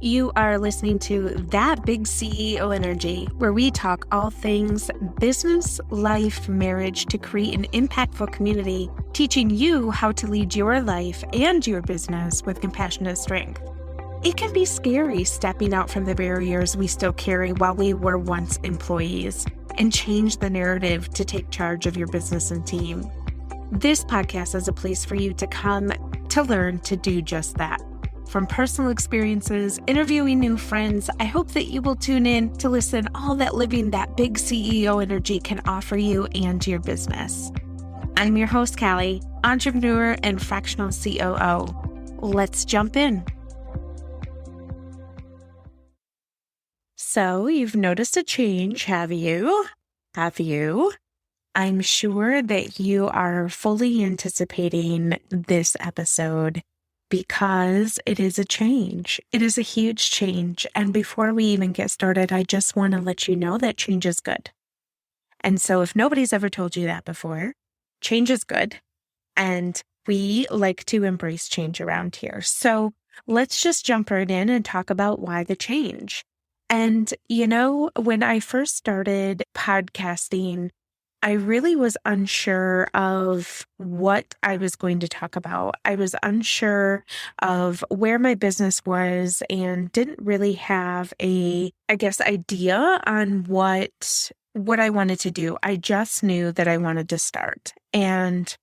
You are listening to That Big CEO Energy, where we talk all things business, life, marriage to create an impactful community, teaching you how to lead your life and your business with compassionate strength. It can be scary stepping out from the barriers we still carry while we were once employees and change the narrative to take charge of your business and team. This podcast is a place for you to come to learn to do just that. From personal experiences, interviewing new friends, I hope that you will tune in to listen all that living that big CEO energy can offer you and your business. I'm your host, Callie, entrepreneur and fractional COO. Let's jump in. So you've noticed a change, have you? I'm sure that you are fully anticipating this episode because it is a change. It is a huge change. And before we even get started, I just want to let you know that change is good. And so if nobody's ever told you that before, change is good. And we like to embrace change around here. So let's just jump right in and talk about why the change. And, when I first started podcasting, I really was unsure of what I was going to talk about. I was unsure of where my business was and didn't really have idea on what I wanted to do. I just knew that I wanted to start. And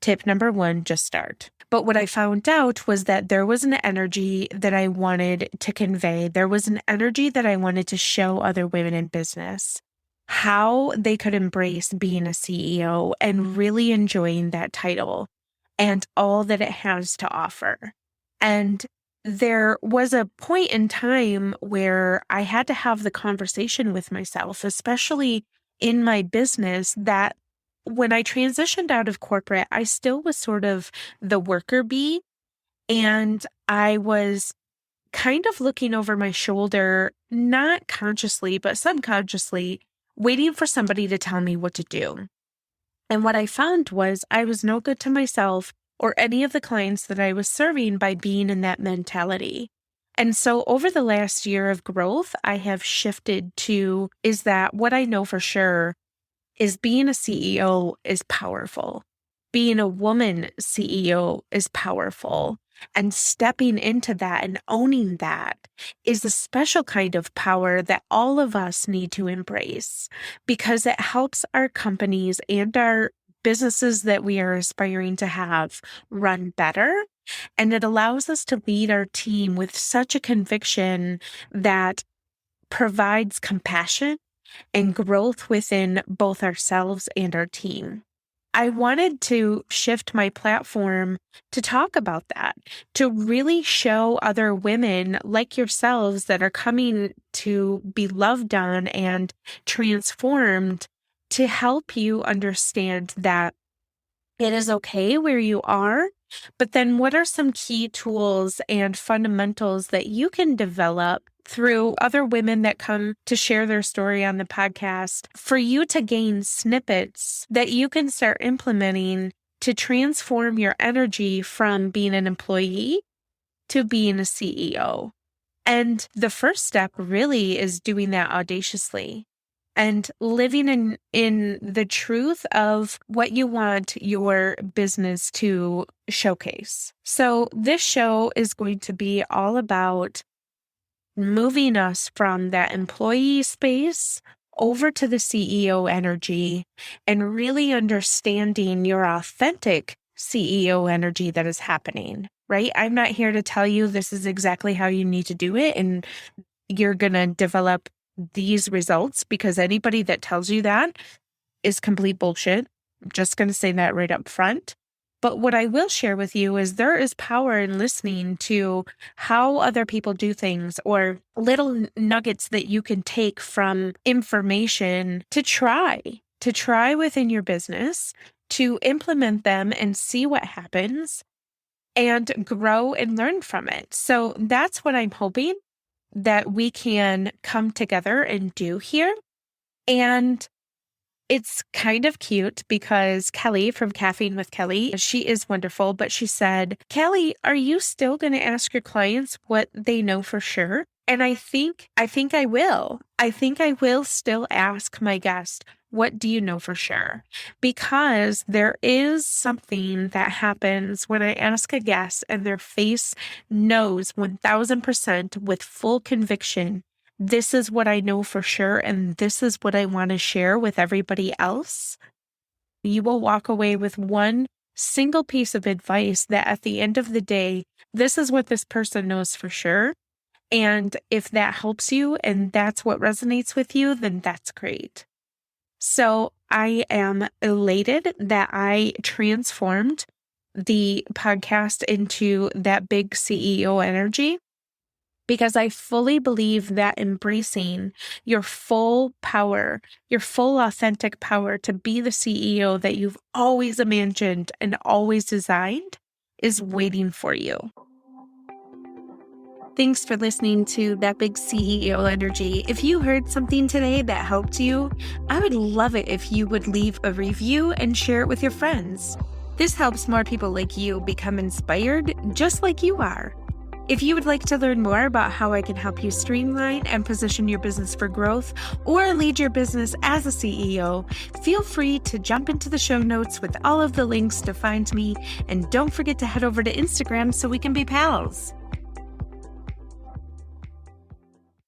tip number one, just start. But what I found out was that there was an energy that I wanted to convey. There was an energy that I wanted to show other women in business, how they could embrace being a CEO and really enjoying that title and all that it has to offer. And there was a point in time where I had to have the conversation with myself, especially in my business, that when I transitioned out of corporate, I still was sort of the worker bee, and I was kind of looking over my shoulder, not consciously, but subconsciously, waiting for somebody to tell me what to do. And what I found was I was no good to myself or any of the clients that I was serving by being in that mentality. And so over the last year of growth, I have shifted to, is that what I know for sure is being a CEO is powerful. Being a woman CEO is powerful. And stepping into that and owning that is a special kind of power that all of us need to embrace, because it helps our companies and our businesses that we are aspiring to have run better. And it allows us to lead our team with such a conviction that provides compassion and growth within both ourselves and our team. I wanted to shift my platform to talk about that, to really show other women like yourselves that are coming to be loved on and transformed, to help you understand that it is okay where you are, but then what are some key tools and fundamentals that you can develop through other women that come to share their story on the podcast for you to gain snippets that you can start implementing to transform your energy from being an employee to being a CEO. And the first step really is doing that audaciously and living in the truth of what you want your business to showcase. So this show is going to be all about moving us from that employee space over to the CEO energy and really understanding your authentic CEO energy that is happening, right? I'm not here to tell you this is exactly how you need to do it and you're going to develop these results, because anybody that tells you that is complete bullshit. I'm just going to say that right up front. But what I will share with you is there is power in listening to how other people do things, or little nuggets that you can take from information to try within your business, to implement them and see what happens and grow and learn from it. So that's what I'm hoping that we can come together and do here. And It's kind of cute because Kelly from Caffeine with Kelly, she is wonderful, but she said, Kelly, are you still going to ask your clients what they know for sure? And I think I will. I think I will still ask my guest, what do you know for sure? Because there is something that happens when I ask a guest and their face knows 1000% with full conviction, this is what I know for sure, and this is what I want to share with everybody else. You will walk away with one single piece of advice that at the end of the day, this is what this person knows for sure. And if that helps you and that's what resonates with you, then that's great. So I am elated that I transformed the podcast into that big CEO energy, because I fully believe that embracing your full power, your full authentic power to be the CEO that you've always imagined and always designed is waiting for you. Thanks for listening to That Big CEO Energy. If you heard something today that helped you, I would love it if you would leave a review and share it with your friends. This helps more people like you become inspired just like you are. If you would like to learn more about how I can help you streamline and position your business for growth or lead your business as a CEO, feel free to jump into the show notes with all of the links to find me. And don't forget to head over to Instagram so we can be pals.